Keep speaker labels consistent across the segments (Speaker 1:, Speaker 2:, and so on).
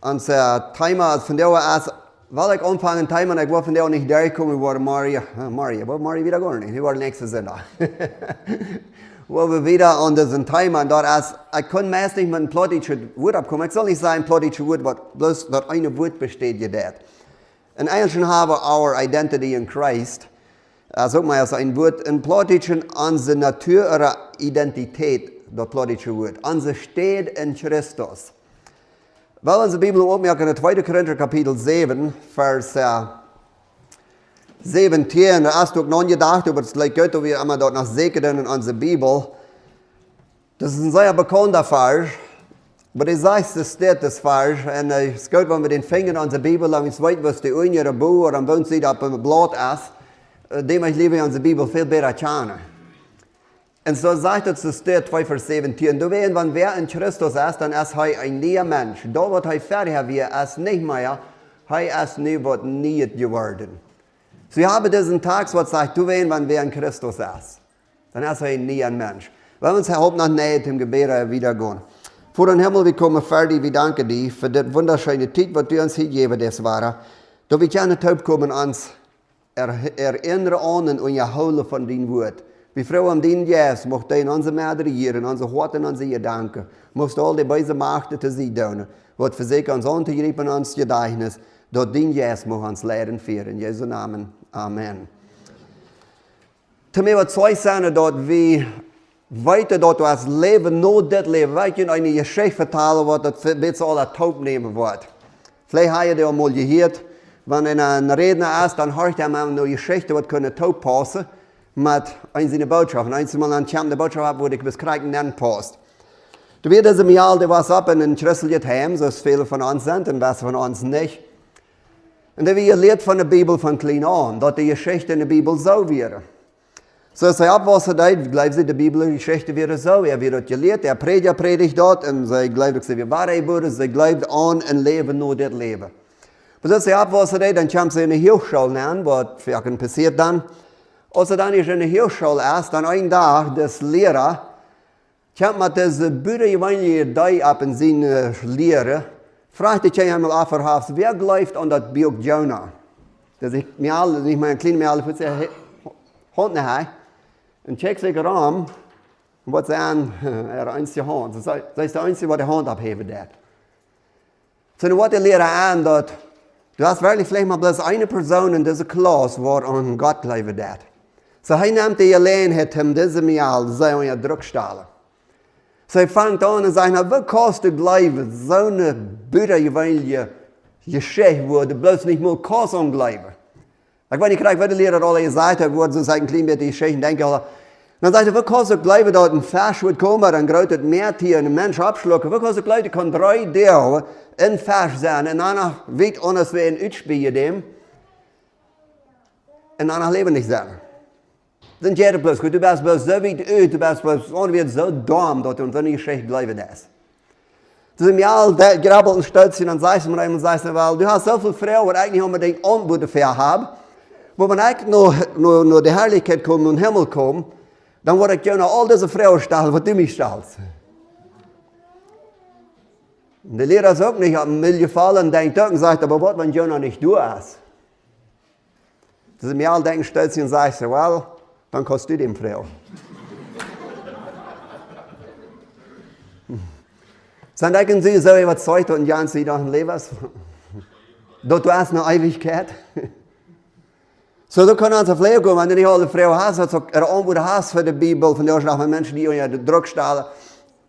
Speaker 1: Onze timer, als van jou als, wel ik aanvangen timer, ik word van jou niet durchkomen, ik word Maria wieder gar nicht, ich word nächste Sonntag. Wo wir wieder an diesen Timer, dort als, ich kann meist nicht mit einem plotischen Wort abkommen, ich soll nicht sagen plottische Wort, was bloß dort eine Wort besteht, gedacht. Und eigentlich haben wir our identity in Christ, sag mal als ein Wort, in plotischen, unsere Natur oder Identität, das plottische Wort, unsere steht in Christus. Weil unsere Bibel aufmerken, in 2. Korinther Kapitel 7, Vers 17, da hast du noch gedacht, aber das gleich Gott, wir immer dort noch sehen in unserer Bibel. Das ist ein sehr bekannter Vers, aber das heißt, das steht das Vers, und es ist gut, wenn wir den Finger in unserer Bibel haben, ich weiß, was die Uni oder Buch oder am Bund sieht, ob ein Blatt ist, dem ich liebe unsere Bibel viel besser kennen. Und so sagt es, das steht 2 Vers 17, du weißt, wenn wer in Christus ist, dann ist er ein neuer Mensch. Da wird er fertig, er ist nicht mehr, er ist nie was nie geworden. So, ich habe diesen Tag, was sagt, du weißt, wenn wer in Christus ist, dann ist er ein neuer Mensch. Wenn wir uns heute noch näher im Gebet wieder gehen. Vor den Himmel, wir kommen fertig, wir danken dir für das wunderschöne Zeit, was du uns hier gegeben hast, war. Da wir gerne taub kommen, uns erinnern an und erholen von deinem Wort. Wir freuen den Jesus, mocht in onze Mädchen hier, in onze Hort en onze Gedanken, mocht al die beide Machten te zien doen, wat verzekert ons aan te grijpen ons Gedächtnis, dat den Jesus mocht ons leiden führen. In Jesu Namen. Amen. Zu mir wird zwei sagen, dass wir weiter dort das Leben, nur das Leben, weil ich eine Geschichte vertellen wird, das wird alle taub nehmen wird. Vielleicht habt ihr das mal gehört, wenn ein Redner ist, dann hört er mal eine Geschichte, die können taub passen. Mit einer Botschaft. Und einmal an eine Botschaft habe, wo ich bis kriegen nennen passt. Du wirst also mir all was ab in den Schlüssel heim, so es viele von uns sind und was von uns nicht. Und da wir lehrt von der Bibel von klein an, dass die Geschichte in der Bibel so wäre. So ist er ab, was er da, gleich sie die Bibel, die Geschichte wäre so, er wird gelehrt, er predigt dort und sie glaubt, sie wird wahr wurde, sie glaubt an und leben nur das Leben. Aber so ist er ab, was er da, dann kommt sie in die Hochschule nennen, was vielleicht passiert dann. Als er dann in der Hochschule ist, dann ein Tag, das Lehrer, kommt mit dieser Bühne ab in seine Lehre, fragt ich einmal auf, wer glaubt an das Buch Jonah? Das ich mir alle, nicht meine Kleine, mir alle, für sie Hand nicht, und check sich ran, und was sagen, einzige Hand. Das ist der Einzige, der die Hand abheben darf. So, dann wird der Lehrer an, dass du hast wirklich vielleicht mal bloß eine Person in dieser Klasse, die an Gott glauben darf. So, er nimmt die allein, hat ihm diese Mal so eine Druckstelle. So, er fängt an und sagt, was kostet Glauben, so eine büderjeweilige Geschichte, wo du bloß nicht mal kannst an Glauben. Ich weiß nicht, was der Lehrer alle gesagt hat, wo so ein klein bisschen die Geschichte denken. Dann sagt er, was kostet Glauben, dass ein Fisch wird kommen, dann größert Meertier ein Mensch abschlucken. Was kostet Glauben, kann 3 Tage in Fisch sein, und einer weit anders wie ein Utspiel dem, und einer leben nicht sein. Dann jeder bloß, du bist bloß so weit uit, du bist bloß ongeveer so dumm, dass du in so eine Geschichte bleiben lässt. Dus im Jahr grabbelt ein Stötzchen und sagst mir und sagst, weil du hast so viele Frauen, die eigentlich unbedingt Anbuden für haben, wo man eigentlich nur die Herrlichkeit kommt und Himmel kommt, dann würde ich dir noch all diese Frauen stellen, was du mich stellst. Und der Lehrer sagt nicht, hat mir gefallen, denkt auch und sagt, aber was, wenn Jonah nicht du hast? Das im Jahr denkt Stötzchen und sagst, well, dann kannst du dem Frau. Dann denken sie, so überzeugt und Jan sie doch ein Lebens. Dort du hast eine Ewigkeit. So, du kannst also Frau kommen, wenn du nicht alle Frau hast, also er Anbud hast für die Bibel, von der auch Menschen, die unter Druck stellen,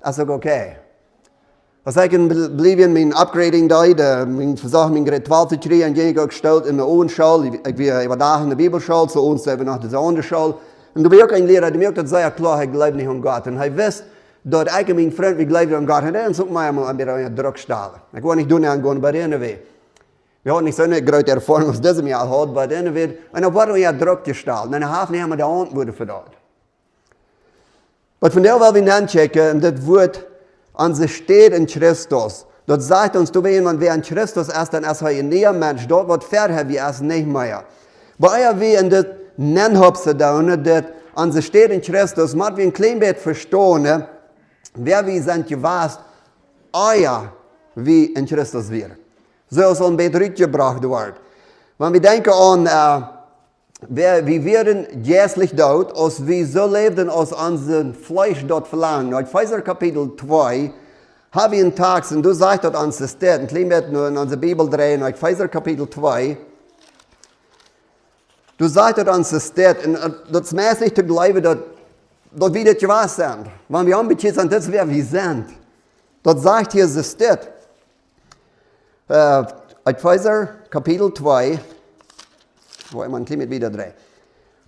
Speaker 1: also okay. Was ich bleiben mein Upgrading da, ich versuche mein Grade 12 zu kriegen, und ich gestellt in der Owenschule, ich war da in der Bibelschule, zu uns eben nach der Unterschule. Und du bist auch ein Lehrer, der mir das sehr klar, ich glaube nicht an Gott. Und ich weiß, dass ich mein Freund, ich glaube an Gott, und dann sucht man einmal an Druck stellen. Ich will nicht angehen bei denen weh. Wir haben nicht so eine große Erfahrung, was das Jahr hat, bei denen wird, und dann wurde ja Druck gestellt. Und dann haben wir die Antwort für das. Aber von der wollen wir nachchecken, und das Wort an sich steht in Christus. Dort sagt uns, du weißt, wenn wer in Christus ist, dann ist er ein neuer Mensch. Dort wird fertig, wie er ist nicht mehr. Bei ihr wie in das Nennhopse da, das an sich steht in Christus, muss wir ein klein bisschen verstehen, wer wir sind gewesen, euer wie in Christus wäre. Zoals een beetje uitgebracht wordt. Wenn wir denken an, wir werden jährlich dood, als wir so leben, als unser Fleisch dort verlangt. In Epheser Kapitel 2 haben wir einen Text, und du sagst dort an der Stadt, ein klein bisschen nur in unserer Bibel drehen, in Epheser Kapitel 2. Du sagst dort an der Stadt, und das ist mäßig zu glauben, dass wir das gewahr sind. Wenn wir anbetont sind, das ist wer wir sind. Das sagt hier die Stadt. Epheser Kapitel 2, wo immer ein klein wieder drehen.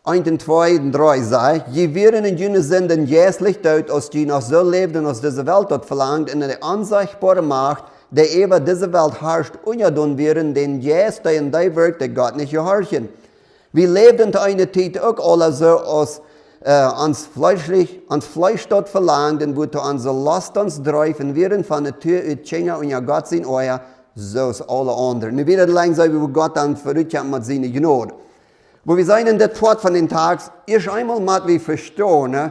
Speaker 1: 1 und 2 und 3 sagt, je werden in jene Sünden jährlich dort, als die noch so lebten, als diese Welt dort verlangt, in der unsichtbare Macht, der über diese Welt herrscht, unjadun werden, den jäst, der in der wirkt, der Gott nicht gehorchen. Wir lebten eine Zeit auch alle so, als ans Fleisch dort verlangt, und wo unsere Last uns dreifen werden, von der Tür ut Tschenga und ja Gott sein euer, so ist alle anderen. Nu wieder lang so, wie Gott dann verrückt mit seiner Gnade. Wo wir sein in der Tod von den Tags, erst einmal mal wir verstehen,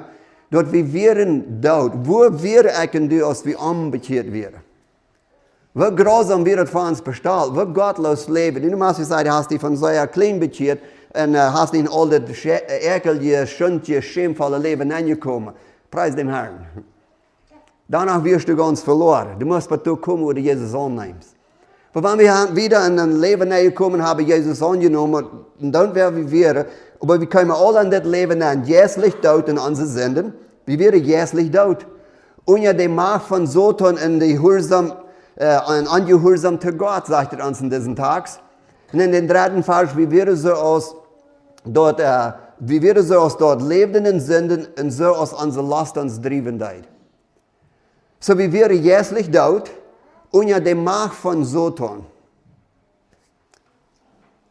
Speaker 1: dass wir wären dort, wo wir eigentlich, als wir unbekehrt wären. Wie grausam wird es für uns bestellt, wie gottlos leben. Du musst sagen, du hast dich von so einer klein bekehrt und hast nicht in all das ekelige, schöne, schämvolle Leben angekommen. Preis dem Herrn. Danach wirst du ganz verloren. Du musst bei dir kommen, wo du Jesus annimmst. Aber wenn wir wieder in ein Leben kommen, haben Jesus angenommen, dann werden wir, aber wir kommen alle in das Leben an, jährlich dort in unseren Sünden, wir werden jährlich dort. Und ja, die Macht von Satan in die Gehorsam, Ungehorsam zu Gott, sagt er uns in diesen Tagen. Und in den dritten Vers, wir werden so aus dort lebenden Sünden und so aus unserer Last uns drieben dort. So, wir werden jährlich dort, und ja, die Macht von Satan.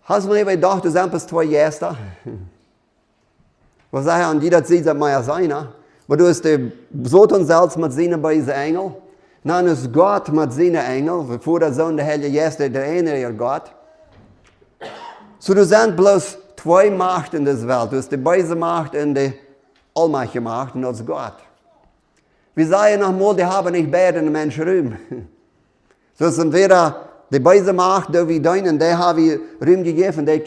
Speaker 1: Hast du mir gedacht, du bist zwei Jäster? Was sage ich an die, das sieht, das muss ja sein. Aber du hast den Satan selbst mit seinen beiden Engeln. Dann ist Gott mit seinen Engeln. Bevor der Sohn der Heilige Jäster, der eine Gott. So, du sind bloß zwei Macht in dieser Welt. Du hast die böse Macht und die allmächtige Macht, und das ist Gott. Wir sagen nochmal, die haben nicht beide den Menschen Ruhm. So sind entweder die böse Macht, die wir deinen, die haben wir Ruhm gegeben, die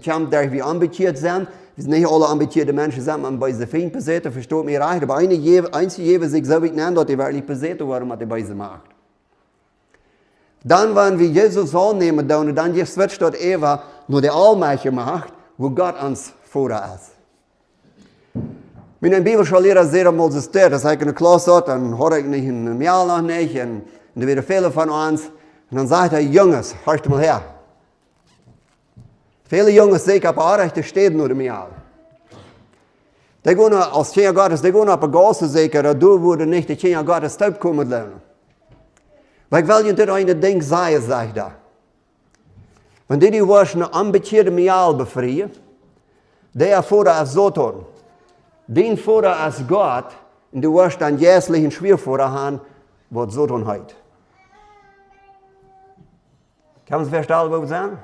Speaker 1: kommen, dass wir ambitioniert sind. Wir sind nicht alle ambitionierte Menschen, sind man böse Feind besetzt, versteht mich recht. Aber einige sich so nennen, dass die wirklich besetzt waren mit der böse Macht. Dann, wenn wir Jesus annehmen, dann switcht dort Eva nur die allmächtige Macht, wo Gott uns vorher ist. Wenn ein Bibelschullehrer sehr einmal so steht, dass ich in der Klasse hat, dann höre ich nicht in einem Jahr noch nicht, und da werden viele von uns, und dann sagt er, Jungs, hörst du mal her. Viele Jungs sehen auf der rechten Stehen nur im Jahr. Die gehen als Kinder Gottes, die gehen auf der Gasse sicher, da du würdest nicht die Kinder Gottes taub kommen lernen. Weil ich will dir ein Ding sagen, sage ich da. Wenn die wirst eine ambitionierte Mial befreien, der Vater als Satan, den Vater als Gott, und du wirst dann jährlichen Schwiervater haben, was Satan hat. Kann man es verstehen, was wir sagen?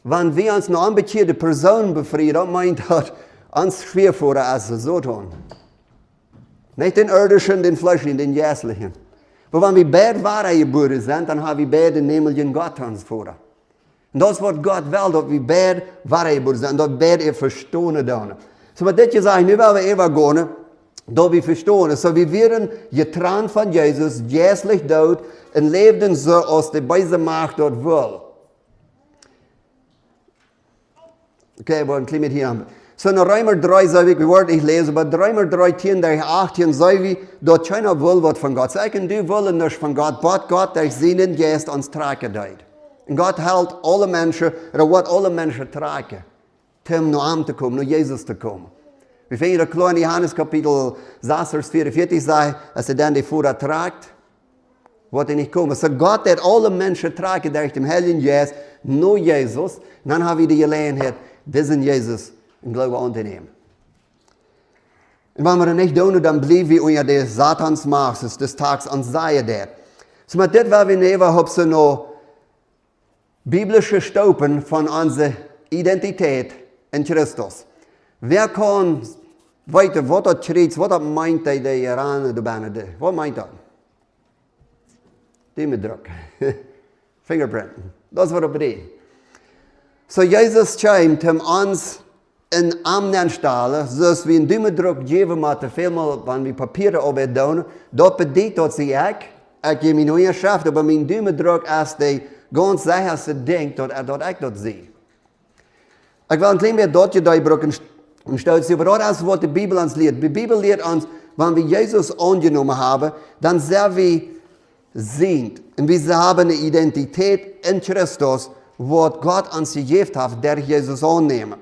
Speaker 1: Wenn wir uns eine ambitionierte Person befreien, dann meint das uns Schwiervater als Satan. Nicht den irdischen, den fleischlichen, den jährlichen. Aber wenn wir beide wahre geboren sind, dann haben wir beide den himmlischen Gott uns vor. Und das, was Gott will, dass wir beide wahre geboren sind, dass wir beide verstehen dann. So, was das gesagt, nu wollen wir even gehen, dass wir verstehen. So, wir werden getrennt von Jesus, jährlich dort, und leben so, als die böse Macht dort will. Okay, wir ein klein mit hier haben. So in Römer 3, so wie ich Wort nicht lese, aber Römer 3, 10, 18, so wie dort keiner will was von Gott. Sagen, du willst nicht von Gott, aber Gott, der seinen Geist uns tragen deit. Und Gott hält alle Menschen, oder wird alle Menschen tragen, um nur an zu kommen, nur Jesus zu kommen. Wir finden klar in Johannes Kapitel 6, Vers 44, sagt, als dann die Fuhrer tragt, wird nicht kommen. So Gott hat alle Menschen tragen durch den Heiligen Geist, nur Jesus. Und dann haben wir die Gelegenheit, diesen Jesus im Glauben anzunehmen. Und wenn wir das nicht tun, dann bleiben wir unter der Satansmacht des Tages und sagen das. So mit das, was wir nehmen, haben wir noch biblische Staupen von unserer Identität in Christus. Wer kann weiter, was das schreit, was das meint, der Iraner, der Bände, was meint das? Die mit Druck. Fingerprinten. Das war das. So Jesus kommt uns in Armen stellen, zoals we een duimendruk geven moeten, veelmaal wanneer we papieren op doen, dat betekent dat ze ik geef mijn nieuwe schrift, maar mijn duimendruk is die ganz sicherste ding, dat ik dat zie. Ik wil een klein beetje dat je daar gebruiken, en stel je, maar dat is wat de Bibel ons leert. De Bibel leert ons, wanneer we Jezus aangenomen hebben, dan zijn we ziend. En we hebben een identiteit in Christus, wat God ons gegeven heeft, der Jezus aannemen.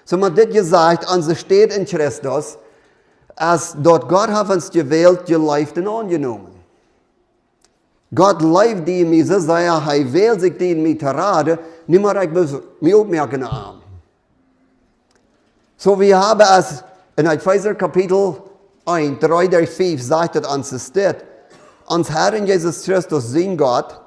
Speaker 1: So met dit gezegd, onze steht in Christus, als dat God heeft ons gewählt, geleefd en aangenomen. God leeft die in mij, zo zei hij wil zich die in mij te raden, niet maar ik moet mij opmerken aan. So we hebben als, in Epheser kapitel 1, 3, 5, zegt het ons steht, ons Herren Jesus Christus zijn God,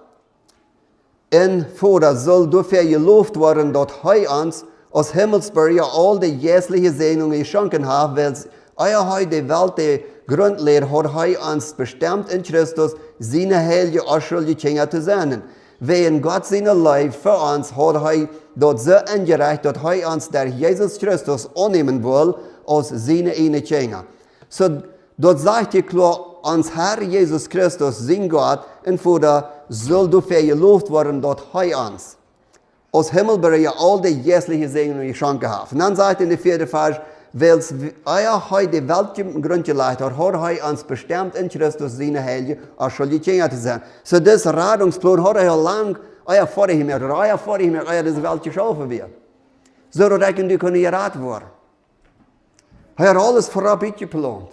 Speaker 1: en Vader soll dafür geloofd worden, dat hij ons als Himmelsbürger all die jährliche Segnungen geschenkt hat, weil er die Welt die Grundlehre hat, er uns bestimmt in Christus, seine heilige unschuldige Kinder zu sein. Wegen Gott seine Leib für uns hat er dort so eingereicht, dass er uns der Jesus Christus annehmen will, als seine eine Kinder. So, dort sagt er klar, uns Herr Jesus Christus, sein Gott, und Vater, soll dafür geloofd worden, dass er uns als Himmelbürger all die jährliche Segnungen geschenkt hat. Und dann sagt er in der 4. Vers, weil er die Welt Grund gelegt hat, hat er uns bestimmt in Christus seine Heilige unschuldige Kinder zu sein. So das Radungsplan hat er lang vor ihm diese Welt geschaffen wird. So dass ich und du können geraten werden. Er hat alles vorab geplant.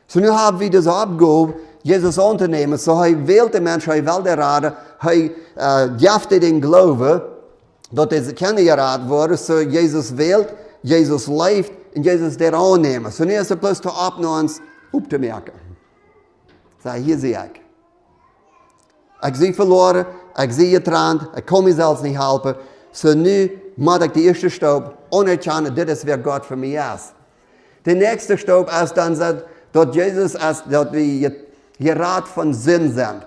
Speaker 1: So nu haben wir das Abgabe, Jesus anzunehmen. So er wählt den Menschen, er will den Raten, er gibt den Glauben, dass er keine geraten wurde. So Jesus wählt, Jesus leeft und Jesus der annehmen. So nu ist er bloß ab, nur uns aufzumerken. So, hier sehe ich. Ich sehe verloren, ich sehe getrennt, ich kann mich selbst nicht helfen. So nu muss ich die erste Staub anerkennen, das ist, wer Gott für mich ist. Der nächste Staub ist dann, dass Jesus ist, dass wir gerat von Sinn sind.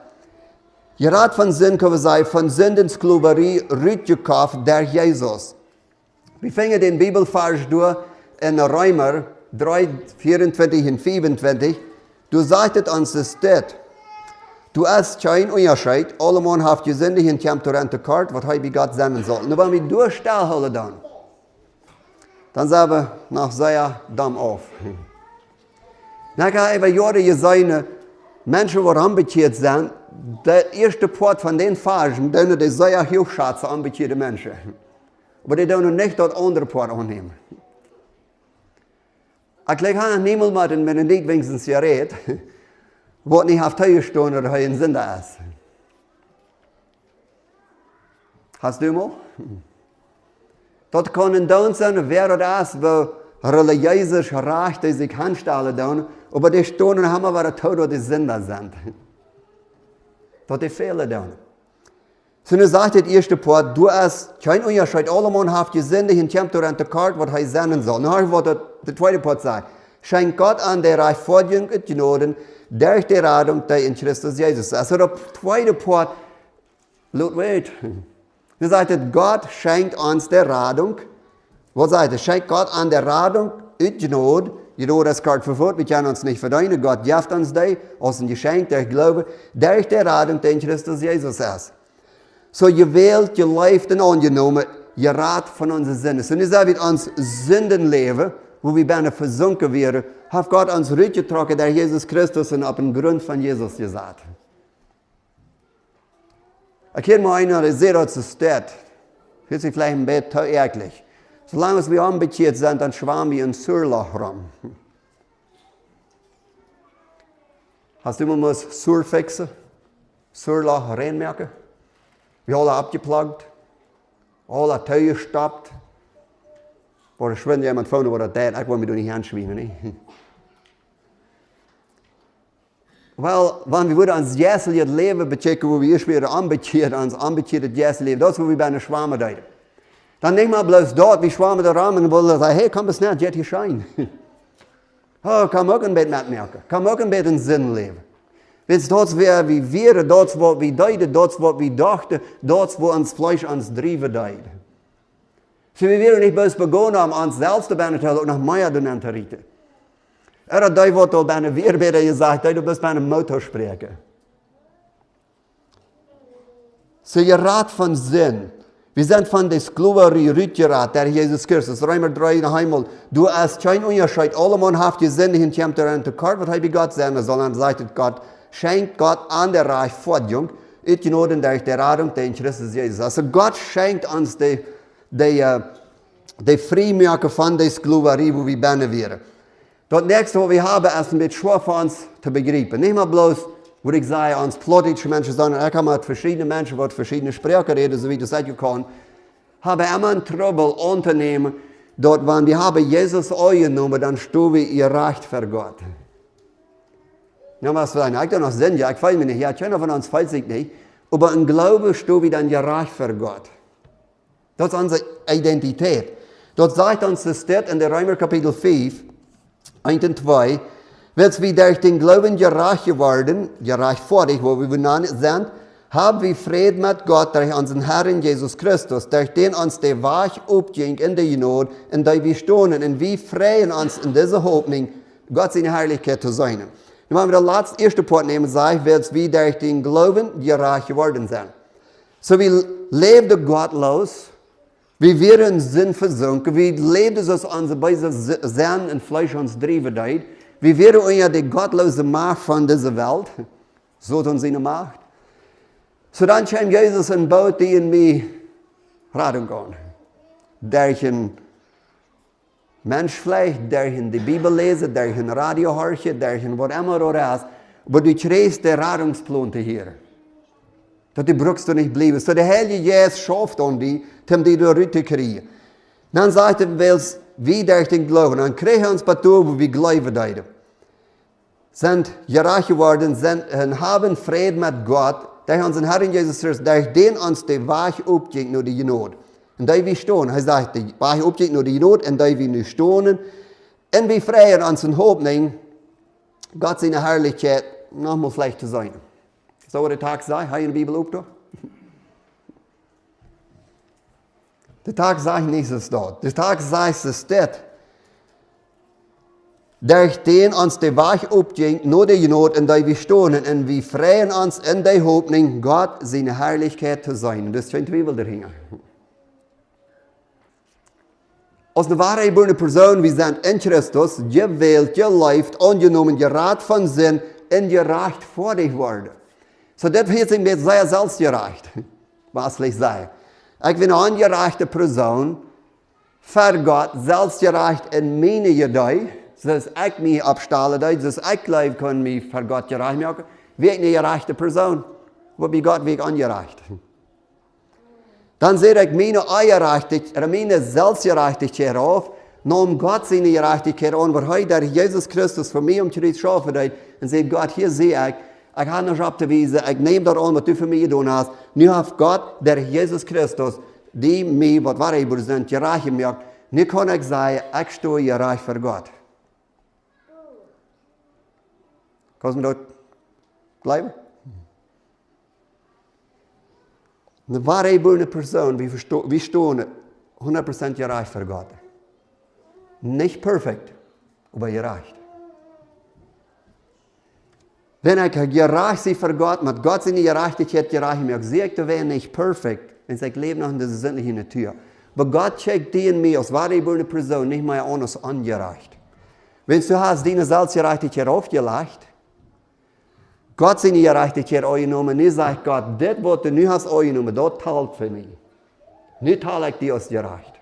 Speaker 1: Gerat von Sinn können wir sagen, von Sündensklauberei rausgekauft der Jesus. Wir fangen den Bibelvers durch in Römer 3, 24 und 25. Du sagtest uns das steht. Du hast kein Unterschied, alle Mann haben gesündigt und kommt durch die Karte, was er bei Gott senden soll. Und wenn wir durchstellen dann sagen wir nach sehr Damm auf. Dann kann ich Jahre gesehen, Menschen, die anbekehrt sind, der erste Part von den Versen, die sehr hochschätzen, anbekehrte Menschen. Aber die dürfen nicht das andere Part annehmen. Ich kann niemand machen, wenn er nicht wenigstens gerät, was nicht auf Teuer stehen oder ein Sünder ist. Hast du mal? Das kann dann sein, wer das, wo religiös Recht sich anstellen, aber die Stunden haben wir tot, dass die Sünder sind. Dass die Fehler tun. So nu sagt der erste Part, du hast kein Unterschied, alle Mann haben gesündigt und kommt durch die Karte, was er senden soll. Nu was der zweite Part sagt, schenkt Gott an der Rechtfertigung und Gnade durch die Rettung, die in Christus Jesus ist. Also der zweite Part, wait. Nu sagt er, Gott schenkt uns der Rettung. Was sagt er? Schenkt Gott an der Rettung und Gnade. Gnade ist gerade verfolgt, wir können uns nicht verdienen. Gott gibt uns die, als ein Geschenk der Glaube, durch die Rettung, die in Christus Jesus ist. So gewählt, gelebt und angenommen, gerat von unseren Sünden. So nicht wir uns Sünden leben, wo wir beinahe versunken wären, hat Gott uns rückgetragen, der Jesus Christus und auf den Grund von Jesus gesagt. Ich kenne mal einen, der sehr dazu steht. Hört sich vielleicht ein bisschen zu ärgerlich. Solange wir unbekehrt sind, dann schwammen wir in Surloch rum. Hast du mal Sur fixen? Surloch reinmerken? Wir alle abgeplagt, alle Teuer gestoppt. Oder schwindet jemand vorne, wo das tät, ich will mich nicht anschwimmen. Nicht? Weil, wenn wir uns jährliches Leben bechecken, wo wir später anbekehrt, uns anbekehrtes jährliches Leben, das ist, wo wir bei einer Schwamme deuten. Dann nicht mal bloß dort, wie Schwamme da rum und wollen sagen, hey, komm, es nicht, jetzt hier schein. Oh, komm auch ein bisschen mitmerken, komm auch ein bisschen Sinn leben. Wenn es dort wäre, wie wir, dort wo wir deuten, dort wo wir dachten, dort wo uns Fleisch uns drieben deut. So wir wären nicht bloß begonnen, um uns selbst zu behandeln, auch noch mehr zu unterrichten. Hat die Worte bei einer Wehrbeter gesagt, du bist bei einem Motorsprecher. So ihr Rat von Sinn. Wir sind von der Sklaverei rütgerat, der Jesus Christus. Römer 3 noch einmal. Du hast kein Unterschied. Alle Mann haft die Sinn, die kommt daran zu kort, was habe Gott sagen, sondern sagt Gott, schenkt Gott an der Reich Fortjung, ich genoten durch die Radung, der in Christus Jesus. Also Gott schenkt uns die Freimache von der Sklaverei, wo wir bennen wären. Das nächste, was wir haben, ist ein bisschen schwer für uns zu begreifen. Nicht mal bloß, wo ich sage, uns plottische Menschen, sondern ich habe mit verschiedenen Menschen, die verschiedene Sprachen reden, so wie das sagen kann, habe immer einen Trouble unternehmen, dort, wenn wir haben Jesus angenommen, dann stehen wir ihr Recht für Gott. Ja, was für ein, ich kann noch Sinn, ja, ich weiß mich nicht, ja, keiner von uns weiß sich nicht, aber im Glauben stehen wir dann ihr Recht für Gott. Das ist unsere Identität. Dort sagt uns das steht in der Römer Kapitel 5, 1 und 2, weil wir durch den Glauben gerecht geworden, gerecht vor dich, wo wir benannt sind, haben wir Frieden mit Gott durch unseren Herrn Jesus Christus, durch den uns der Weg aufging in der Not, in der wir stehen, und wir freuen uns in dieser Hoffnung, Gott seine Herrlichkeit zu sein. Nun wollen wir den ersten Punkt nehmen, weil wir durch den Glauben gerecht geworden sind. So wir lebten gottlos, wir wären in Sinn versunken, wir lebten so, unsere beiden Sinn und Fleisch uns drieben deut. Wir wären unter die gottlose Macht von dieser Welt, so tun sie eine Macht. So dann kam Jesus und baut die in mir Rettung an. Durch ein Mensch vielleicht, durch die Bibel lesen, durch ein Radio hören, durch ein was immer oder ist, aber du kriegst den Rettungsplan hier. Das brauchst du nicht bleiben. So der Heilige Jesus schafft an die, um die durch zu kriegen. Dann sagt er, wie durch den Glauben. Dann kriegen wir uns Patur, wo wir glauben deuten. Sind gerecht geworden, und haben Frieden mit Gott, durch unseren Herrn Jesus Christus, durch den uns der Weg aufging nur die Not. Und da wir stehen, er sagt, der Weg aufging nur die Not, und da wir nicht stehen, und wir freuen uns in Hoffnung, Gott seine Herrlichkeit nochmal vielleicht zu sein. So was der Tag sagt, habe ich in der Bibel auch doch? Der Tag sagt nicht, es dort. Der Tag sagt, es steht. Durch den uns der Weg aufging, nur die Not, in der wir stehen, und wir freuen uns in der Hoffnung, Gott seine Herrlichkeit zu sein. Das ist ein Zwiebel dahinter. Als eine wahre Person, wir sind in Christus, gewählt, geleift, angenommen, gerat von Sinn, und gerecht vor dich worden. So, das wird sich mir sehr selbstgerecht, was ich sage. Ich bin eine angerechte Person, für Gott, selbstgerecht in meine Gedei, dass ich mich abstelle, dass ich leben kann, mich für Gott gerecht machen, wie eine gerechte Person, wo bei Gott wird angerecht. Dann sehe ich meine Selbstgerechtigkeit auf, nahm Gott seine Gerechtigkeit an, wo heute Jesus Christus für mich Kreuz schaffen hat, und sagt, Gott, hier sehe ich habe nicht abzuweisen, ich nehme das an, was du für mich getan hast. Nu hat Gott, der Jesus Christus, die mich, was war ich, sind, gerecht gemacht. Nu kann ich sagen, ich stehe gerecht für Gott. Kannst du mir dort bleiben? Eine wahre Person, wir stehen 100% gerecht für Gott. Nicht perfekt, aber gerecht. Wenn ich gerecht bin für Gott, mit Gott seine Gerechtigkeit gerecht bin, sehe ich, du wärst nicht perfekt, wenn ich lebe noch in dieser sinnlichen Natur. Aber Gott checkt die in mir als wahre Person nicht mehr an als ungerecht. Wenn du hast deine Selbstgerechtigkeit aufgelegt, Gott seine Gerechtigkeit angenommen, nicht sagt Gott, das, was du nu hast angenommen, das teilt für mich. Nicht teile ich dir als gerecht.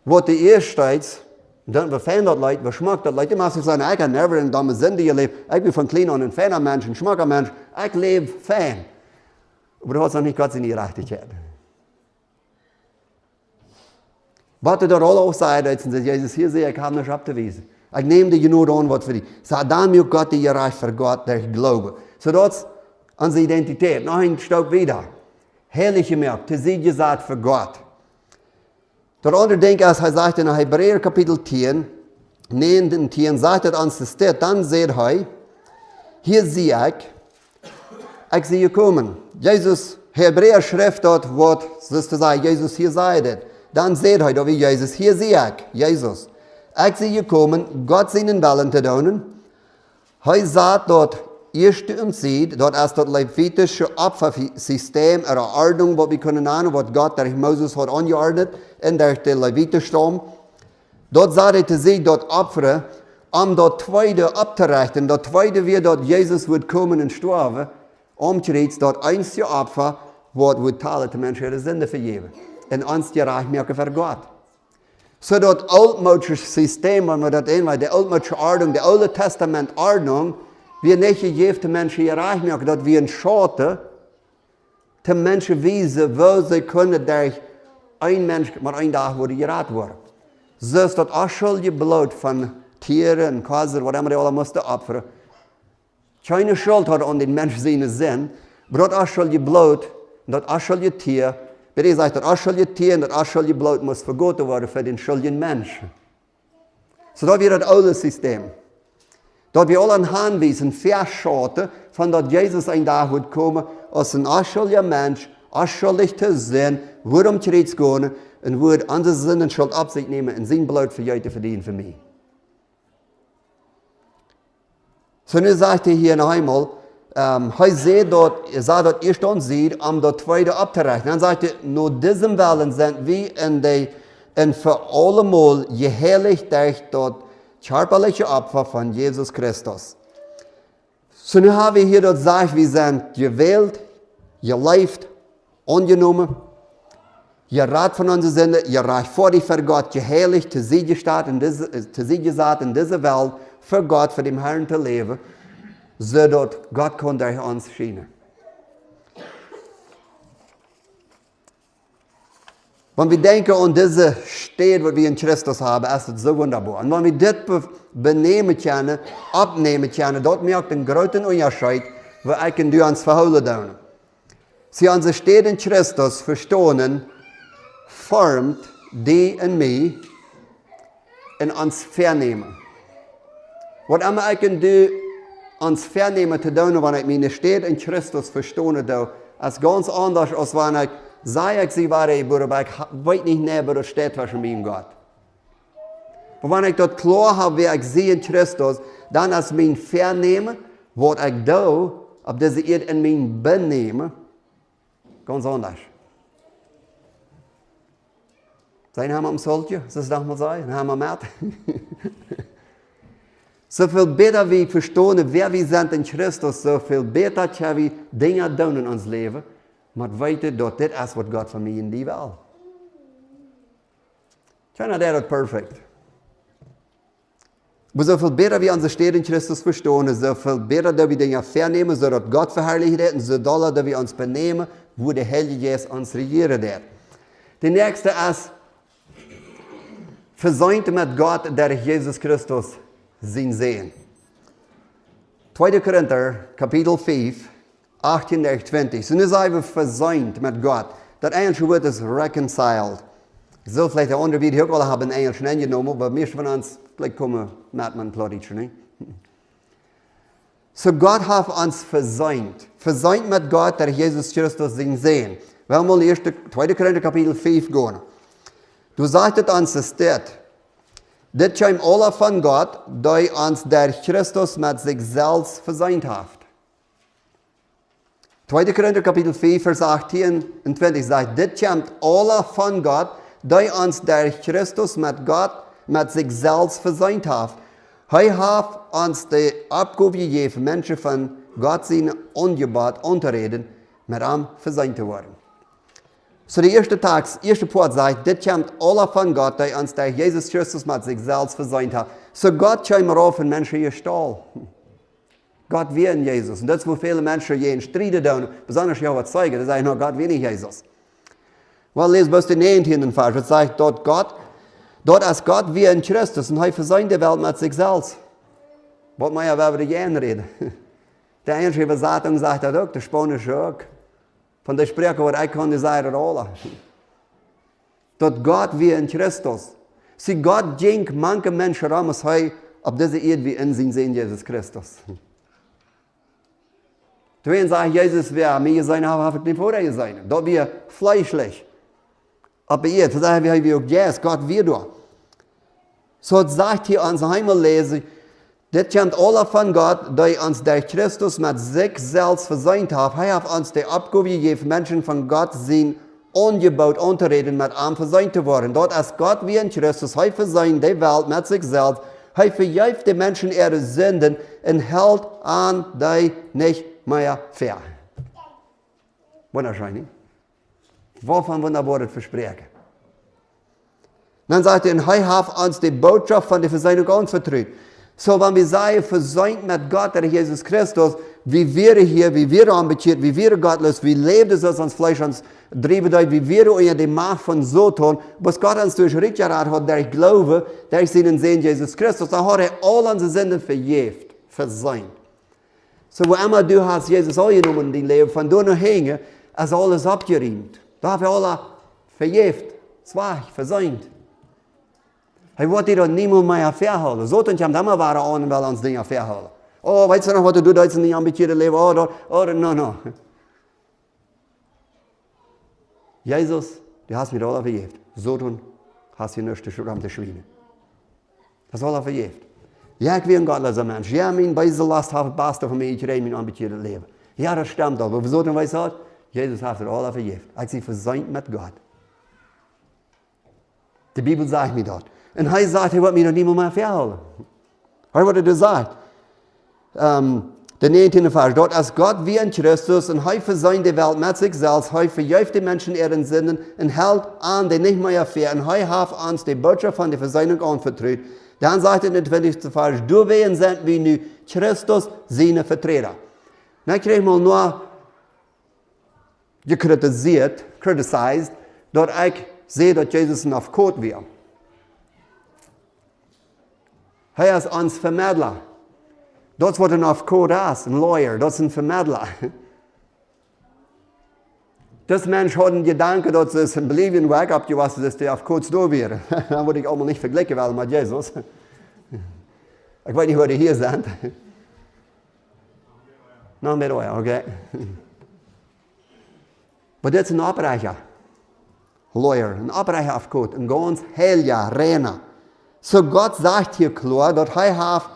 Speaker 1: Was du erst steht, dann befehlen das Leute, was schmeckt das Leute. Die müssen sagen, ich habe never in dummen Sünde gelebt. Ich bin von klein an ein feiner Mensch, ein schmacker Mensch. Ich lebe fein. Aber du hast noch nicht Gott seine Gerechtigkeit. Was du da alle auch sagen, und sagt, Jesus, hier sehe ich, habe nicht abzuweisen. Ich nehme die genug an, was für dich. So, dann muss Gott die gerecht für Gott, durch Glaube. So, das ist unsere Identität. Noch ein Stück wieder. Herrliche Merk, zu sie gesagt für Gott. Der andere denkt, als er sagt in Hebräer Kapitel 10, 9 und 10, sagt er uns das steht, dann seht er, hier zie ik zie je komen. Jezus, Hebräer schrift dort, wat, dus te zeggen, Jezus hier zei dit. Dan zegt hij dat wie Jezus, hier zie ik, Jezus. Ik zie je komen, God zijn willen te doen. Hij zegt dat eerst und ziet, dat als dat levitische opfersysteem, een ordnung, wat we kunnen aannemen, wat God door Moses had aangeordnet, in de Levitenstam, dat zegt hij te zien, dat offeren, om dat tweede op te richten, dat tweede weer dat Jezus wordt komen en sterven, omgereeds dat einzige Opfer, wat wordt talen de mensen ihre Sünde vergeven. En ons die rechtmerken voor God. So dat oudmodische systeem, waar we dat eenmaal, de oudmodische ordnung, de Oude Testament ordnung, wir nicht gegeven de mensen je rechtmerken, dat we een schade de mensen wijzen, wo ze kunnen door een mens maar een dag worden geraad worden. Zoals dat afschuldige bloed van Tieren en kazen, wat die alle moesten offeren, keine schuld had aan den mensen zijn zin, maar dat afschuldige bloed, dat afschuldige tier, bij deze zegt dat afschuldige tier en dat afschuldige bloed moest vergoten worden voor den schuldigen mens. So dat weer het oude systeem. Dat we al aanwijzen, verschoten, van dat Jezus een dag wordt komen als een afschuldige mens, afschuldig te zijn, wordt om terecht gaan en wordt onze zin en schuld op zich nemen en zijn bloed voor jou te verdienen voor mij. So nu zegt hij hier nog eenmaal, hij zei dat eerst ons ziet om dat tweede op te richten. Dan zegt hij, naar diesem Willen zijn we in voor allemaal geheiligd durch dat körperliche Opfer von Jesus Christus. So nu hebben we hier dat zegt, we zijn gewählt, geleefd, angenommen, gered von onze Sünde, gerechtfertigt voor God, geheiligd, te zijn gezet in deze Welt, für Gott, für den Herrn zu leben, zodat Gott kann durch uns schienen. Wenn wir denken an diese Stadt, die wir in Christus haben, ist es so wunderbar. Und wenn wir das benehmen können, abnehmen können, dort merkt einen großen Unterschied, wo ich und du uns verholen tun. Sie unsere Stadt in Christus verstehen, formt die und mich in uns vernehmen. Wat immer ich und du uns vernehmen zu tun, wenn ich meine Stadt in Christus verstehe, ist ganz anders, als wenn ich sage, ich werde geboren, aber ich weiß nicht näher, wo das steht, was in meinem Gott. Aber wenn ich dort klar habe, wer ich sehe in Christus, dann ist mein Vernehmen, was ich da, auf diese Erde in mein Benehmen, ganz anders. Sein haben wir am Solche, das darf man sagen, haben wir mehr. So viel besser wir verstehen, wer wir sind in Christus, so viel besser können wir Dinge tun in uns Leben, maar weten dat dit is wat God van mij in die wil. Keiner der ist perfekt. Aber so viel besser wir unsere Städte in Christus verstehen, so viel besser, dass wir Dinge vernehmen, so dass Gott verherrlicht wird, und so doller, dass wir uns benehmen, wo der Heilige Geist uns regieren wird. Der nächste ist, versöhnt mit Gott, der Jesus Christus sehen. 2. Korinther, Kapitel 5, 18 durch 20. So nu zijn we versöhnt mit Gott. Dat Engelse woord is reconciled. Ik zal vielleicht een ander video ook wel hebben in Engels ingenomen, maar meest van ons gelijk komen met mijn plaatje. Nee? So Gott hat uns versöhnt. Versöhnt mit Gott, der Jesus Christus sehen. Wir haben mal 2. Korinther Kapitel 5 gehen. Du sagtest uns das dit. Dit komt alle von Gott, die uns der Christus mit sich selbst versöhnt hat. 2. Korinther Kapitel 5, Vers 18 und 20 sagt, dit komt alle von Gott, die uns der Christus mit sich selbst versöhnt hat. Er hat uns die Abgabe gegeben, Menschen von Gott sein Angebot unterreden, mit ihm versöhnt zu werden. So der erste Part sagt, dit kommt alle von Gott, die uns der Jesus Christus mit sich selbst versöhnt hat. So Gott kommt auf in Menschen gestohlen. Gott will in Jesus. Und das ist, wo viele Menschen hier in Streit tun, besonders Jehovah's Zeugen, die sagen, no, Gott will nicht Jesus. Well, lese bloß den 19. Vers, das sagt, dort ist Gott wie in Christus und er versöhnt die Welt mit sich selbst. Wollt man ja über die Gehen reden. Der englische Übersetzung sagt das auch, der spanische auch. Von der Sprache, was ich kann, sagen alle. Dort Gott wie in Christus. Sie Gott ging manche Menschen rum, als auf diese Erde wie in sein Sehen Jesus Christus. Toen zei Jezus, wer mir sein, habe ich nicht vor dir sein. Dort wir fleischlich. Aber ihr, da sagen wir auch, yes, Gott wir da. So sagt hier uns einmal lesen, das kommt alle von Gott, die uns durch Christus mit sich selbst versöhnt hat. Er hat uns die Abgabe gegeben, Menschen von Gott sind Angebot unterreden, mit ihm versöhnt zu werden. Dort ist Gott wie in Christus, er versöhnt die Welt mit sich selbst. Er vergibt die Menschen ihre Sünden und hält an die nicht mehr fair. Wunderschön, nicht? Wovon wunderbar versprechen. Dann sagt er, er hat uns die Botschaft von der Versöhnung anvertraut. So, wenn wir sagen, versöhnt mit Gott, der Jesus Christus, wie wir hier, wie wir ambitioniert, wie wir gottlos, wie lebt es uns Fleisch uns treiben, wie wir unter die Macht von Satan, was Gott uns durch Richard hat, der ich glaube, der ich seinen Sehen Jesus Christus, da hat all unsere Sünden vergeben, versöhnt. So, wo immer du hast Jesus angenommen in dein Leben, von da nach hängen, ist alles abgeräumt. Da haben wir alle vergeben, zwar versöhnt. Hij wordt hier niemand meer verhouden. Zo toen je hem dan waren aan en wel ons dingen verhouden. Oh, weet je nog wat je doet uit zijn ambitiële leven? No. Jezus, die hast mir alle vergeven. Zo toen hast je niks te schwinnen. Dat is alle vergeven. Ja, ik ben een goddelijke mens. Ja, mijn bijzonder last heeft het beste van mij. Ik rijd mijn ambitiële leven. Ja, dat stimmt ook. Maar zo toen weet je, Jezus heeft het alle vergeven. Hij is versöhnt met God. De Bibel zegt mir dat. En hij zegt, hij wordt mij nog niemand meer verhouden. Hij wordt het gesagt. De 19e vers. Dort ist Gott wie in Christus und hij versöhnt die Welt mit sich selbst. Hij vergibt die Menschen ihren Sünden und hält an, die nicht mehr fair. Und hij hat uns die Botschaft von der Versöhnung anvertraut. Dann sagt er in der 20. vers, du wen sind wie nu Christus seine Vertreter. Dann krieg ich mal nur criticized, dort ich sehe, dass Jesus ein Aufkot wird. Hij is ons vermiddelaar. Dat is wat een afcode is, een lawyer, dat is een vermiddelaar. Das Mensch hat einen Gedanken, dass es in Bolivien weg abgewasst ist, der auf kurz da wäre. Dann würde ich auch mal nicht vergleichen, weil mit Jesus. Ich weiß nicht, wo die hier sind. Noch mit euch, okay. Aber das ist ein Abbrecher. Lawyer, ein Abbrecher auf Gott, ein ganz heiliger, reiner. So Gott sagt hier klar, dass er hat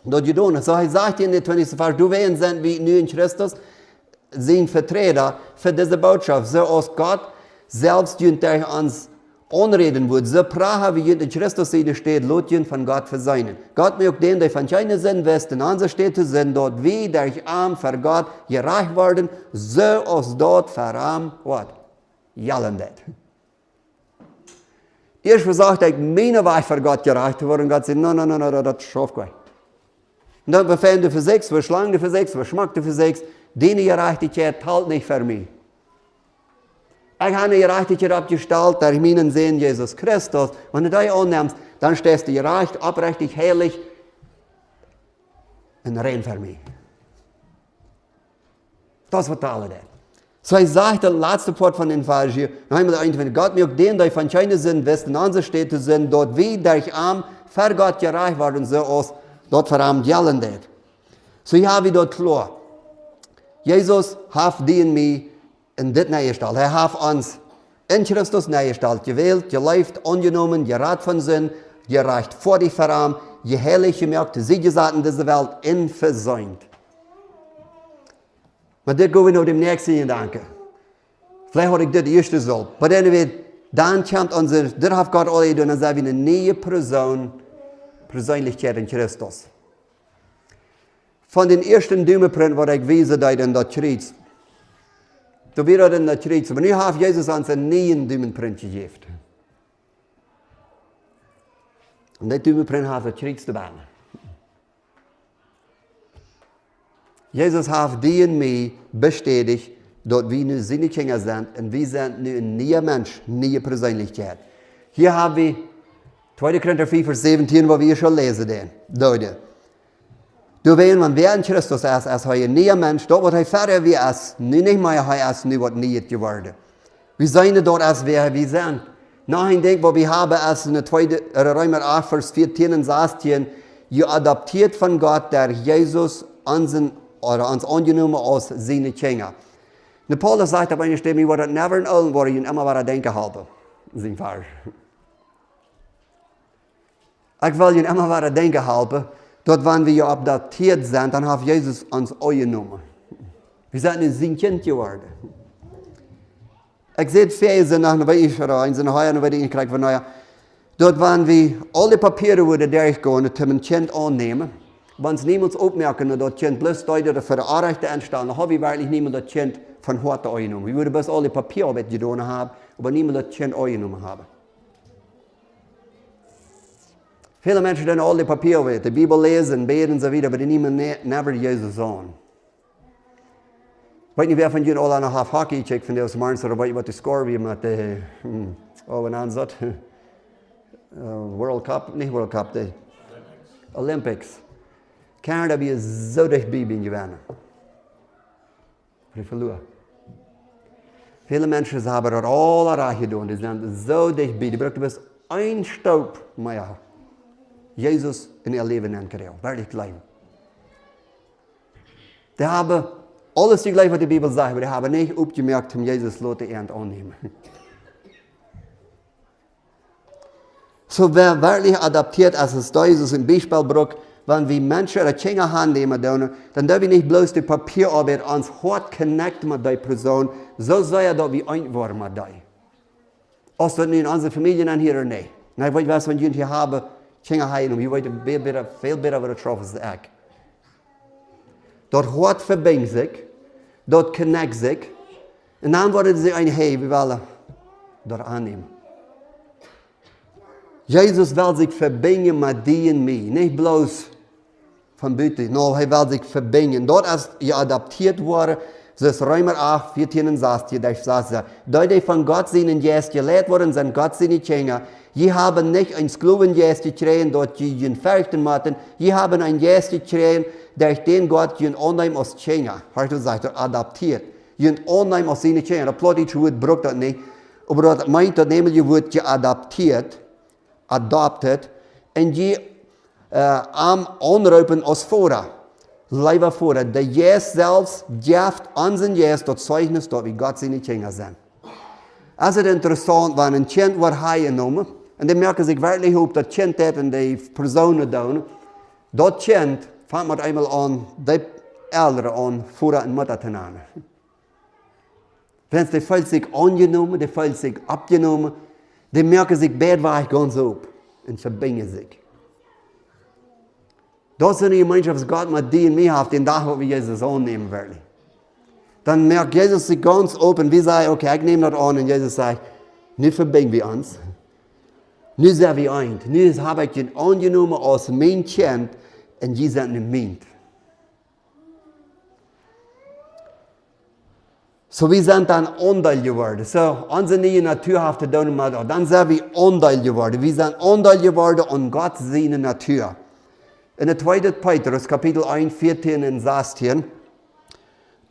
Speaker 1: das getan. So er sagt hier in der 20. Vers, du werden sind wie nu in Christus, sein Vertreter für diese Botschaft. So als Gott selbst durch uns anreden wird, so praha wie in Christus steht, lot von Gott versöhnen. Gott mögt den, der von keinen Sinn wisst, in unserer Städte sind, dort wie durch Arm für Gott gerecht worden, so als dort für Arm, was? Jallendet. Erst gesagt, ich meine, war ich für Gott gerecht worden, und Gott sagt, no, das schafft Gott. Und dann befehlen du für 6, verschlangen du für 6, verschmackt du für 6, deine Gerechtigkeit teilt nicht für mich. Ich habe eine Gerechtigkeit abgestellt, durch meinen Sehen Jesus Christus. Wenn du das annimmst, dann stehst du gerecht, aufrichtig, heilig und rein für mich. Das wird alles. So ich sage, der letzte Part von den Vers hier, Gott mögt den, der von keinen Sinn wisst, in unsere Städte sind, dort wie durch Arm für Gott gerecht worden, so aus dort für Arm gellendet. So ich habe dort klar. Jesus hat die und mich in dit neergestellt. Er hat uns in Christus neergestellt, gewählt, gelebt, angenommen, gerat von Sinn, gereicht vor die Verarm, geheiligt, gemerkt, sie gesagt in dieser Welt, in versöhnt. Maar dit gaan we naar dem nächsten Gedanken. Vielleicht had ik dit eerst zo. Maar dann kommt unser, dit hat Gott alle gedaan, dan zijn we een nieuwe Persönlichkeit in Christus. Von den ersten Dümmerprint, was ich wiese, da in der Schritt. Da wird in der Schritt. Aber nu hat Jesus uns einen neuen Dümmerprint gegeben. Und der Dümmerprint hat der Schritt dabei. Jesus hat die und mich bestätigt, dass wir nun seine Kinder sind und wir sind nun ein neuer Mensch, eine neue Persönlichkeit. Hier haben wir 2. Korinther 4, Vers 17, wo wir schon lesen. Leute. Du weißt, wenn wer in Christus ist, ist er ein neuer Mensch, dort wird er fertig wie es, nicht mehr er ist, nicht wird nie geworden. Wir sind dort, als wer wir sind. Nachdenken, was wir haben, ist in der 2. Römer 8, Vers 14 und 16, ihr adoptiert von Gott, der Jesus unseren oder uns angenommen als seine Kinder. Und Paulus sagt auf einer Stelle, wir werden never in allen worden und immer was denken halten. Das ist falsch. Ich will ihnen immer was denken halten, dort wenn wir adoptiert sind, dann hat Jesus uns angenommen. Wir sind ein sein Kind geworden. Ich sehe Verse nach einer Weile, oder in seiner Heier, ich kriege von neuer. Dort waren wir alle Papiere wieder durchgehen und ein Kind annehmen. Wenn es niemand aufmerken, dass das Kind bloß Leute für die Anrechte einstellen, dann habe ich wirklich niemand das Kind von heute angenommen. Wir würden bloß alle Papierarbeit getan haben, aber niemand das Kind angenommen haben. Viele Menschen die alle Papierarbeit, die Bibel lesen, beten und so weiter, aber die nehmen never Jesus an. Ich weiß nicht, wer von Ihnen alle noch Hockey checkt von der Morgens, oder weiß ich, was die Score wie mit der, was ansatz. World Cup, nicht World Cup, die Olympics. Kanada wir so dicht bei bin gewesen. Ich verloren. Viele Menschen haben das alle recht getan, die sind so dicht bei, die brauchen bis ein Staub mehr. Jesus in ihr Leben ankriegen, wirklich klein. Die haben alles die gleich, was die Bibel sagt, aber die haben nicht aufgemerkt, um Jesus Leute annehmen. So wer wirklich adaptiert, als es da ist, ein Beispiel braucht, wenn wir Menschen eine Kinder annehmen, dann dürfen wir nicht bloß die Papierarbeit ans Hort connecten mit der Person, so soll er da wie ein werden mit der. Als das in unseren Familien hier oder nicht. Und ich weiß, wenn ich hier habe, Kinder haben, ich weiß, viel besser wird getroffen als ich. Dort Hort verbindet sich, dort connect sich, und dann wird sie ein, hey, wir wollen dort annehmen. Jesus will sich verbinden mit dir und mir, nicht bloß von Büte, no, er will sich verbinden. Dort ist er adaptiert worden, so ist Römer 8, 14 und 16, da sagt er, die von Gott sind und jetzt gelehrt worden sind, Gott seine Kinder, die haben nicht ein Sklaven jetzt gekriegt, dort die ihn fürchten müssen, die haben ein jetzt gekriegt, durch den Gott ihn annehmen als Kinder, hast du gesagt, adaptiert, ihn annehmen als seine Kinder, da plötzlich wird braucht das nicht, aber das meint, dass nämlich wird geadaptiert, adopted, und die am Anrufen als Vater. Lieber Vater, der Jesus selbst gibt unseren Jesus das Zeugnis, dass wir Gott seine Kinder sind. Es ist interessant, wenn ein Kind wird heimgenommen, und dann merken sich wirklich, ob das Kind das und die Personen tun, das Kind fängt mit einmal an, die Eltern an, Vater und Mutter zu nennen. Wenn sie fühlt sich angenommen, die fühlt sich abgenommen, die merken sich, bad war ich ganz auf und verbinden sich. Das ist eine Gemeinschaft, was Gott mit dir und mir hat, den Tag, wo wir Jesus annehmen werden. Dann merkt Jesus sich ganz open, wie sagt, okay, ich nehme das an, und Jesus sagt, nicht verbinden wir uns. Nicht sind wir eins. Nicht habe ich den angenommen als mein Kind, und die sind nicht mein. So wir sind dann Anteil geworden. So, unsere neue Natur hat dann sind wir Anteil geworden. Wir sind Anteil geworden an Gott seine Natur. In der 2. Petrus, Kapitel 1, 14 und 16,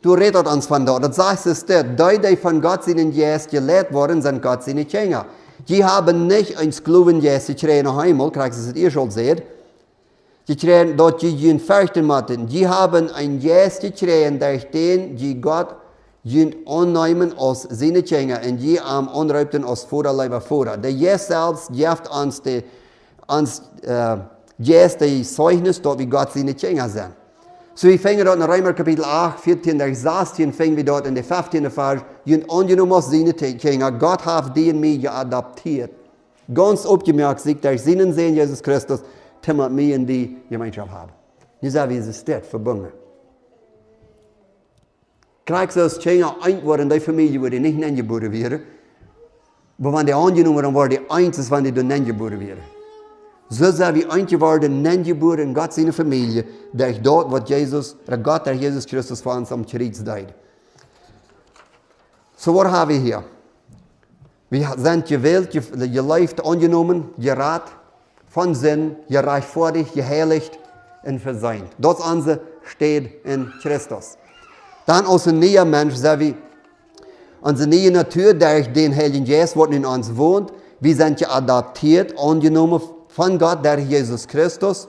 Speaker 1: du redest uns von dort. Das sagst es dort, die von Gott seinen Jesus gelehrt worden sind, Gott seine Kinder. Die haben nicht ein Sklaven Jesus gekriegt nach Himmel, kriegst du es ihr schon seht. Die kriegen dort, die ihn fürchten müssen. Die haben ein Jesus gekriegt, durch den die Gott ihn annehmen als seine Kinder und die am anrüpten als Vater, lieber Vater. Der Jesus selbst gibt uns Jesus die Zeugnis, dass wir Gott seine Kinder sind. So wir fangen dort in Römer Kapitel 8, 14, 16, fangen wir dort in der 15. Vers, und angenommen als seine Kinder, Gott hat die und mich adoptiert. Ganz abgemerkt, sich durch seinen Sohn Jesus Christus, damit wir in die Gemeinschaft haben. Nicht so wie es ist, verbunden. Gleich so als Kinder ein worden in der Familie, wo die nicht angeboren werden. Aber wenn die angenommen dann waren die eins, wenn die dann angeboren werden. So sind wir eingeworden, angeboren in Gott seine Familie, durch dort, was Jesus, der Gott, der Jesus Christus für uns am Kreuz died. So, was haben wir hier? Wir sind gewählt, gelebt, angenommen, gerat, von Sinn, gerechtfertigt, geheiligt und verseint. Das Ganze steht in Christus. Dann als ein neuer Mensch, sagen wir, unsere neue Natur, durch den Heiligen Geist, der in uns wohnt, wir sind geadaptiert, angenommen von Gott, der Jesus Christus,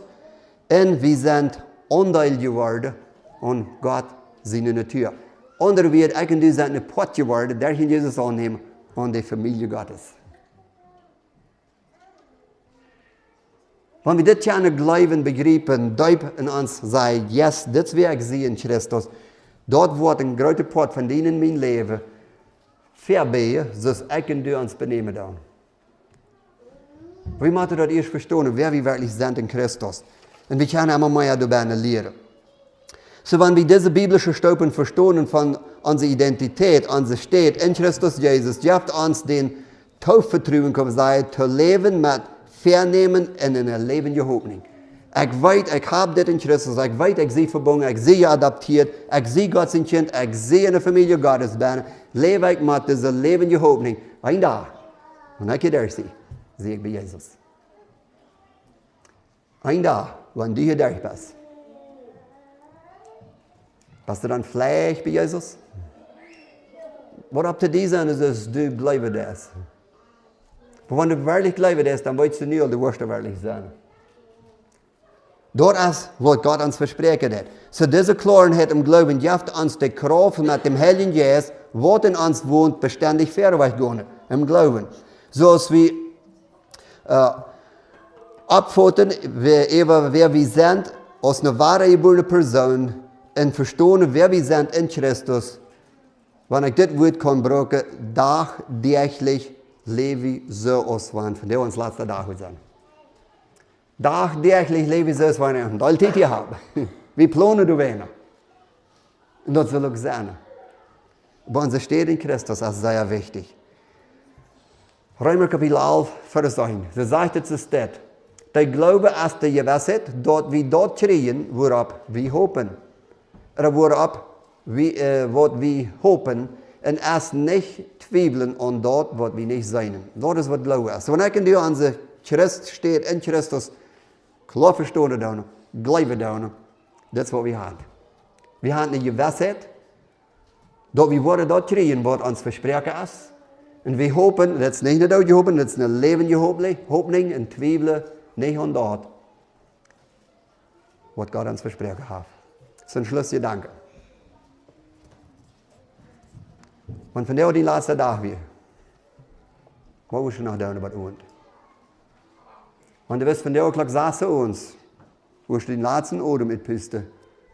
Speaker 1: und wir sind Anteil geworden und Gott seine Natur. Andere wird eigentlich eine Pott geworden, der ihn Jesus annehmen und die Familie Gottes. Wenn wir das gerne glauben, begreifen, deut in uns sagen, yes, das will ich sehen in Christus, dort wird ein großer Part von denen in mein Leben vorbei, dass ich und du uns benehmen dann. Wir müssen das erst verstehen, wer wir wirklich sind in Christus. Und wir können immer mehr darüber lernen. So, wenn wir diese biblischen Stauben verstehen von unserer Identität, unserer Stadt in Christus Jesus, gibt uns den Taufvertrauen, zu leben mit Vernehmen und einer lebenden Hoffnung. Ich weiß, ich habe das in Christus, ich weiß, ich sehe verbunden, ich sehe adaptiert, ich sehe Gott sein Kind, ich sehe eine Familie Gottes bin, lebe ich mit dieser lebenden Hoffnung. Ein Tag, wenn ich hier sehe ich bei Jesus. Ein Tag, wenn du hier durch bist, bist du dann vielleicht bei Jesus? Was habt ihr diese, dass du bleiben das? Aber wenn du wirklich bleiben das, dann weißt du nie, du wirst wirklich sein. Dort ist, was Gott uns versprochen hat. So diese Klarheit im Glauben gibt uns die Kraft mit dem Heiligen Geist, was in uns wohnt, beständig vorwärts gehen, im Glauben. So als wir abfoten, wer wir sind, als eine wahre geborene Person, und verstehen, wer wir sind in Christus. Wenn ich das Wort kann brauchen, tagtäglich lebe ich so, als wenn von der uns letzter Tag sind. Tagtäglich lebe ich so, als wenn ich einen Alltag hier habe. Wie planen du wenig? Und das will ich sein. Aber unser Steht in Christus ist sehr wichtig. Römer Kapitel 11, Vers 1. Da sagt es steht, der Glaube ist die Gewissheit, dort wir dort kriegen, worauf wir hoffen. Oder worauf wir hoffen, und erst nicht zweifeln an dort, was wir nicht sein. Das ist, was Glaube ist. Wenn ich in dir unser Christ steht, in Christus, klar verstehen dann, glauben dann, das ist, was wir haben. Wir haben eine Gewissheit, dass wir dort kriegen, was uns versprochen ist. Und wir hoffen, das ist nicht eine deutsche Hoffnung, das ist eine lebende Hoffnung, und zweifeln nicht an dort, was Gott uns versprochen hat. Zum Schluss Gedanke. Und von der die letzte Tag wir, wo ist schon noch da über uns? Und du wirst von der Tag saß zu uns, wo ich den letzten Odem mit Piste,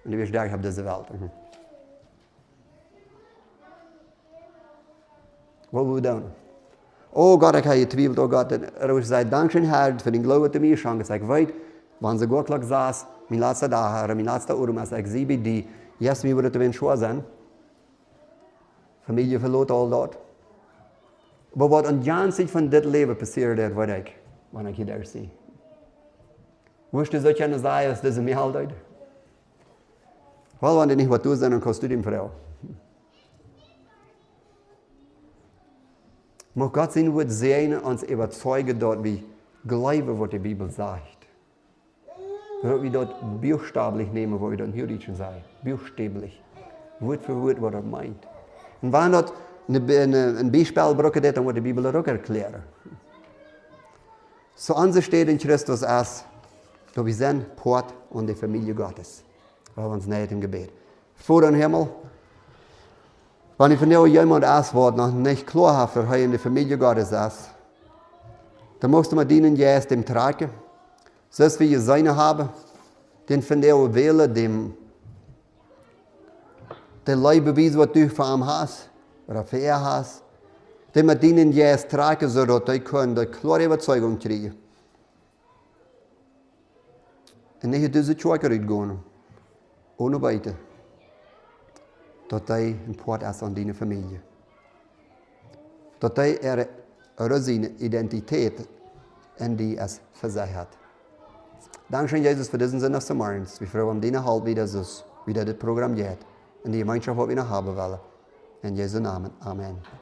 Speaker 1: und du wirst da, ich habe diese Welt. Wo wir dann? Oh Gott, ich habe getweifelt, oh Gott, und ich sage, Dankeschön, Herr, für den Glauben, den mir schon gesagt, weit, wenn sie gut saß, mein letzter Tag, mein letzter Odem, als ich sie bei dir, jetzt wie würde es schwer sein. Familie verloren, all dort. Aber was an Jahren von diesem Leben passiert ist, wenn ich hier sehe. Wirst du so können sagen, dass das mir halt ist? Weil wenn du nicht was tust, dann kannst du dem Frau. Mag Gott sein Wort sehen, uns überzeugen, dort wie glauben, was die Bibel sagt. Dass wir dort buchstäblich nehmen, was wir dann hier sagen. Buchstäblich. Wort für Wort, was er meint. Und wenn dort ein Beispiel braucht, dann wird die Bibel auch erklären. So unser steht in Christus als, dass wir sind Port und die Familie Gottes. Wir haben uns nicht im Gebet. Vor dem Himmel, wenn ich von dir jemand ist, was noch nicht klar hat, dass er in der Familie Gottes ist, dann musst du mit ihnen jetzt dem tragen, so dass wir seine haben, den von dir wählen, dem der Leibbeweis, was du für ihn hast, oder für er hast, den mit ihnen jetzt tragen, sodass sie eine klare Überzeugung kriegen. Und nicht diese Schweigerheit gehen, ohne weiter, dass sie ein Port ist an deine Familie. Dass sie ihre Identität in die es für sich hat. Dankeschön, Jesus, für diesen Sinn des Morgens. Wir freuen uns, deine Halt wieder das Programm geht. Und die Gemeinschaft, die wir noch haben wollen. In Jesu Namen. Amen.